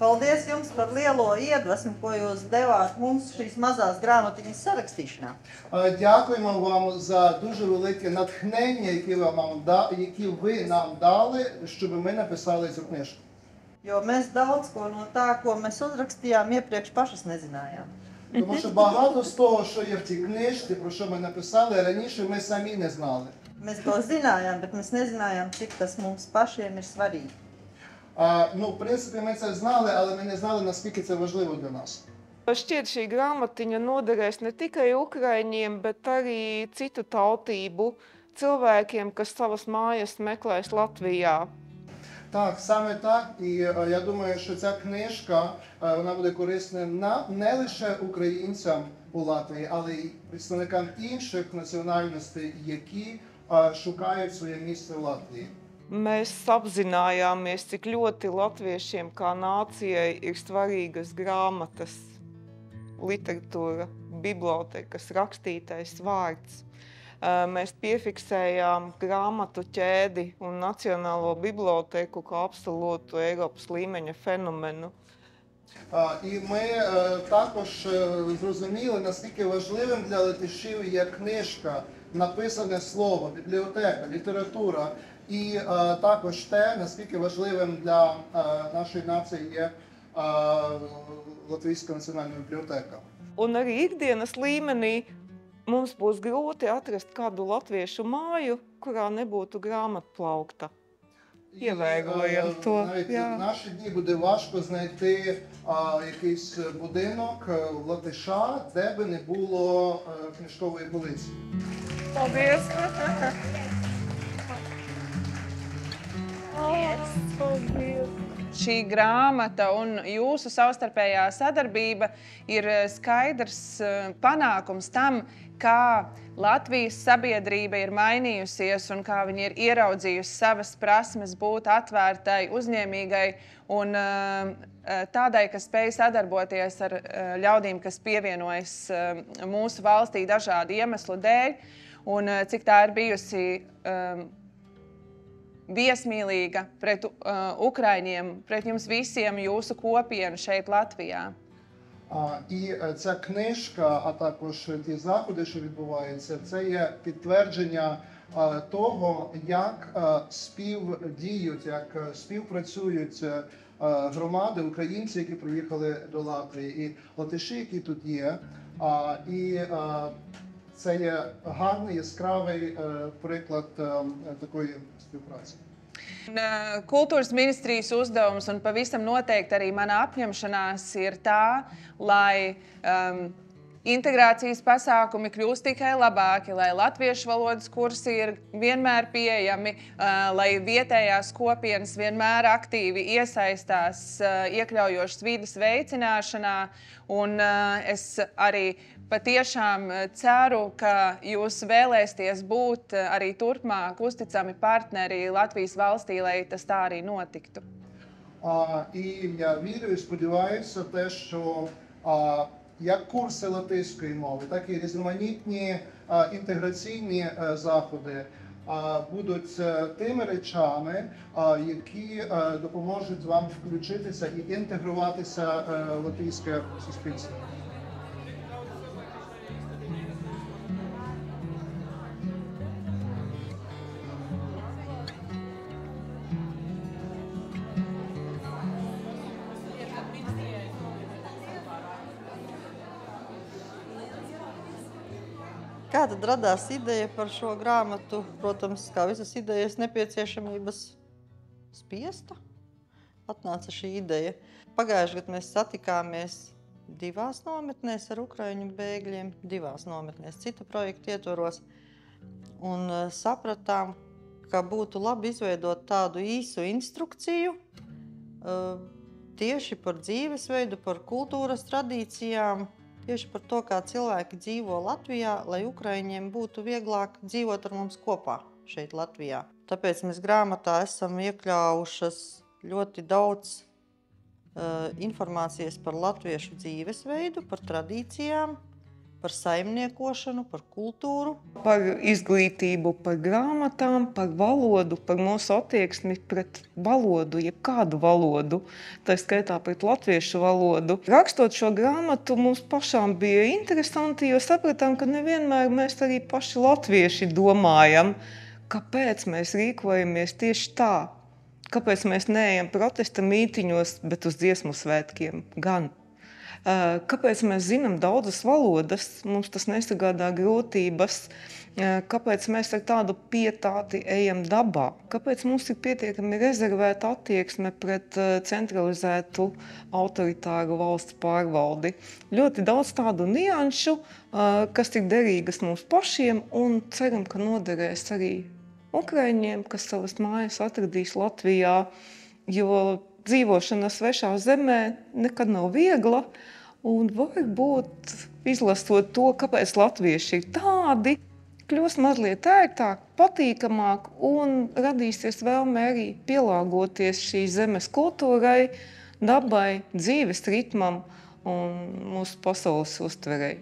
Paldies jums par lielo iedvesmu, ko jūs devāt mums šīs mazās grāmatiņas sarakstīšanā. Дякуємо вам за дуже велике натхнення, які ви нам дали, щоб ми написали цю книжку. Jo mēs daudz ko no tā, ko mēs uzrakstījām, iepriekš pašas nezinājām. Тому що багато з того, що є в цій книжці, про що ми написали, раніше ми самі не знали. Mēs to zinājām, bet mēs nezinājām, cik tas mums pašiem ir svarīgi. В принципі, ми це знали, але ми не знали, наскільки це важливо для нас. Šķiet, šī grāmatiņa noderēs ne tikai ukraiņiem, bet arī citu tautību cilvēkiem, kas savas mājas meklēs Latvijā. Так, саме так. І я думаю, що ця книжка вона буде корисним не лише українцям у Латвії, але й представникам інших національностей, які šukājot своje mісце в Latvijā. Mēs apzinājāmies, cik ļoti latviešiem kā nācijai ir svarīgas grāmatas, literatūra, bibliotekas, rakstītais vārds. Mēs piefiksējām grāmatu ķēdi un Nacionālo biblioteku kā absolūtu Eiropas līmeņa fenomenu. І ми також зрозуміли, наскільки важливим для латишів є книжка, написане слово, бібліотека, література. І також те, наскільки важливим для нашої нації є Латвійська національна бібліотека. Un arī ikdienas līmenī mums būs grūti atrast kādu latviešu māju, kurā nebūtu grāmatplaukta. Ievērojam to. Навіть в наші дні буде важко знайти якийсь будинок в Латиша, де би не було книжкової полиці. Paldies! Paldies! Šī grāmata un jūsu savstarpējā sadarbība ir skaidrs panākums tam, kā Latvijas sabiedrība ir mainījusies un kā viņi ir ieraudzījusi savas prasmes būt atvērtai, uzņēmīgai un tādai, kas spēj sadarboties ar ļaudīm, kas pievienojas mūsu valstī dažādu iemeslu dēļ, un cik tā ir bijusi viesmīlīga pret ukraiņiem, pret jums visiem jūsu kopienu šeit Latvijā. І ця книжка, а також ті заходи, що відбуваються, це є підтвердження того, як співдіють, як співпрацюють громади, українці, які приїхали до Латвії, і латиші, які тут є. І це є гарний, яскравий приклад такої співпраці. Kultūras ministrijas uzdevums un pavisam noteikti arī mana apņemšanās ir tā, lai integrācijas pasākumi kļūst tikai labāki, lai latviešu valodas kursi ir vienmēr pieejami, lai vietējās kopienas vienmēr aktīvi iesaistās iekļaujošas vides veicināšanā. Un es arī patiešām ceru, ka jūs vēlēsieties būt arī turpmāk uzticami partneri Latvijas valstī, lai tas tā arī notiktu. І я вірю і сподіваюся те, що як курси латиської мови, так і різноманітні інтеграційні заходи будуть тими речами, які допоможуть вам включитися і інтегруватися в латвійське суспільство. Kā tad radās ideja par šo grāmatu? Protams, kā visas idejas, nepieciešamības spiesta. Atnāca šī ideja. Pagājušajā gadā mēs satikāmies 2 nometnēs ar ukraiņu bēgļiem, 2 nometnēs citu projektu ietvaros. Un sapratām, ka būtu labi izveidot tādu īsu instrukciju tieši par dzīvesveidu, par kultūras tradīcijām, tieši par to, kā cilvēki dzīvo Latvijā, lai ukraiņiem būtu vieglāk dzīvot ar mums kopā šeit Latvijā. Tāpēc mēs grāmatā esam iekļāvušas ļoti daudz informācijas par latviešu dzīvesveidu, par tradīcijām, par saimniekošanu, par kultūru. Par izglītību, par grāmatām, par valodu, par mūsu attieksmi pret valodu, jebkādu valodu, tā skaitā pret latviešu valodu. Rakstot šo grāmatu, mums pašām bija interesanti, jo sapratām, ka nevienmēr mēs arī paši latvieši domājam, kāpēc mēs rīkojamies tieši tā, kāpēc mēs neejam protesta mītiņos, bet uz dziesmu svētkiem gan. Kāpēc mēs zinām daudzas valodas, mums tas nesagādā grūtības, kāpēc mēs ar tādu pietāti ejam dabā, kāpēc mums ir pietiekami rezervēta attieksme pret centralizētu autoritāru valsts pārvaldi. Ļoti daudz tādu nianšu, kas ir derīgas mums pašiem un ceram, ka noderēs arī ukraiņiem, kas savas mājas atradīs Latvijā, jo dzīvošana svešā zemē nekad nav viegla, un varbūt izlasot to, kāpēc latvieši ir tādi, kļūs mazliet ērtāk, patīkamāk un radīsies vēlme arī pielāgoties šīs zemes kultūrai, dabai, dzīves ritmam un mūsu pasaules uztverei.